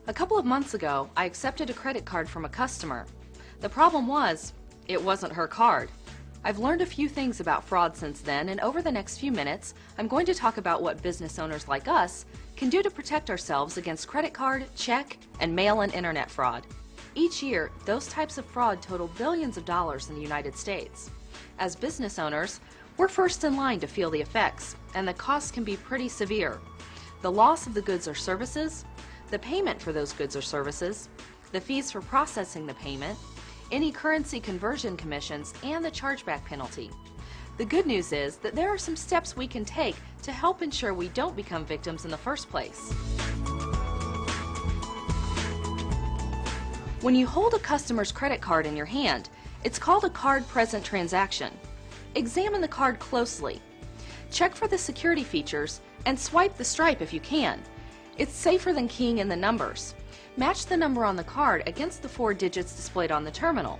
A couple of months ago, I accepted a credit card from a customer. The problem was, it wasn't her card. I've learned a few things about fraud since then, and over the next few minutes, I'm going to talk about what business owners like us can do to protect ourselves against credit card, check, and mail and internet fraud. Each year, those types of fraud total billions of dollars in the United States. As business owners, we're first in line to feel the effects, and the costs can be pretty severe. The loss of the goods or services, the payment for those goods or services, the fees for processing the payment, any currency conversion commissions, and the chargeback penalty. The good news is that there are some steps we can take to help ensure we don't become victims in the first place. When you hold a customer's credit card in your hand, it's called a card-present transaction. Examine the card closely. Check for the security features and swipe the stripe if you can. It's safer than keying in the numbers. Match the number on the card against the 4 digits displayed on the terminal.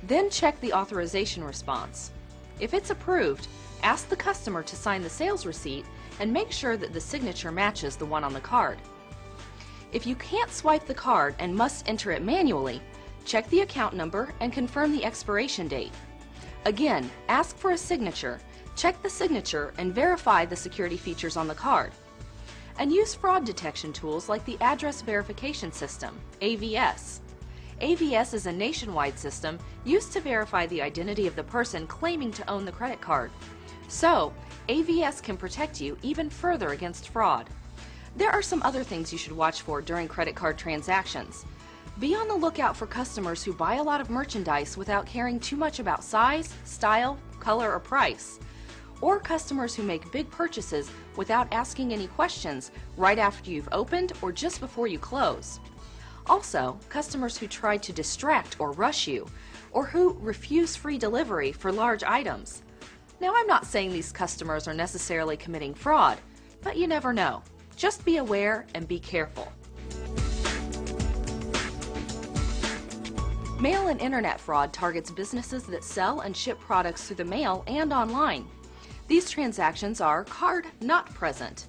Then check the authorization response. If it's approved, ask the customer to sign the sales receipt and make sure that the signature matches the one on the card. If you can't swipe the card and must enter it manually, check the account number and confirm the expiration date. Again, ask for a signature, check the signature, and verify the security features on the card. And use fraud detection tools like the Address Verification System, AVS. AVS is a nationwide system used to verify the identity of the person claiming to own the credit card. So, AVS can protect you even further against fraud. There are some other things you should watch for during credit card transactions. Be on the lookout for customers who buy a lot of merchandise without caring too much about size, style, color, or price. Or customers who make big purchases without asking any questions right after you've opened or just before you close. Also, customers who try to distract or rush you, or who refuse free delivery for large items. Now, I'm not saying these customers are necessarily committing fraud, but you never know. Just be aware and be careful. Mail and internet fraud targets businesses that sell and ship products through the mail and online. These transactions are card not present.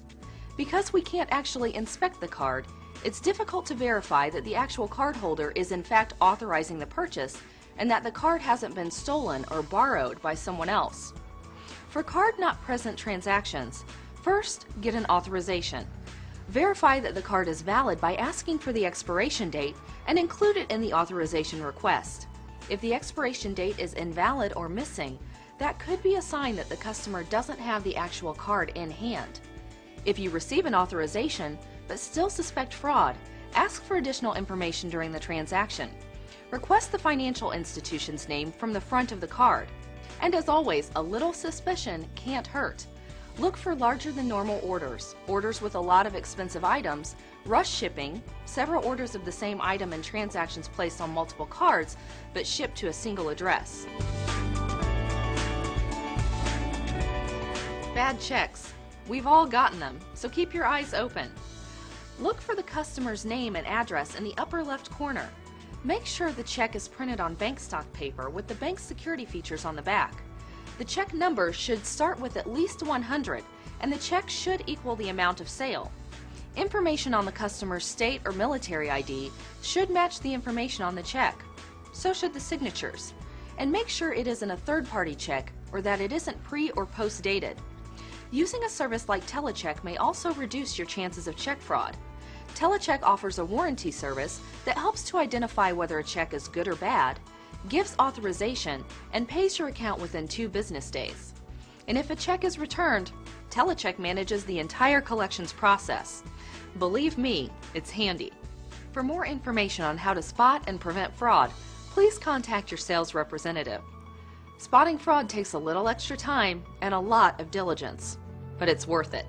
Because we can't actually inspect the card, it's difficult to verify that the actual cardholder is in fact authorizing the purchase and that the card hasn't been stolen or borrowed by someone else. For card not present transactions, first get an authorization. Verify that the card is valid by asking for the expiration date and include it in the authorization request. If the expiration date is invalid or missing, that could be a sign that the customer doesn't have the actual card in hand. If you receive an authorization but still suspect fraud, ask for additional information during the transaction. Request the financial institution's name from the front of the card. And as always, a little suspicion can't hurt. Look for larger than normal orders, orders with a lot of expensive items, rush shipping, several orders of the same item and transactions placed on multiple cards but shipped to a single address. Bad checks. We've all gotten them, so keep your eyes open. Look for the customer's name and address in the upper left corner. Make sure the check is printed on bank stock paper with the bank security features on the back. The check number should start with at least 100, and the check should equal the amount of sale. Information on the customer's state or military ID should match the information on the check. So should the signatures. And make sure it isn't a third-party check or that it isn't pre- or post-dated. Using a service like Telecheck may also reduce your chances of check fraud. Telecheck offers a warranty service that helps to identify whether a check is good or bad, gives authorization, and pays your account within 2 business days. And if a check is returned, Telecheck manages the entire collections process. Believe me, it's handy. For more information on how to spot and prevent fraud, please contact your sales representative. Spotting fraud takes a little extra time and a lot of diligence, but it's worth it.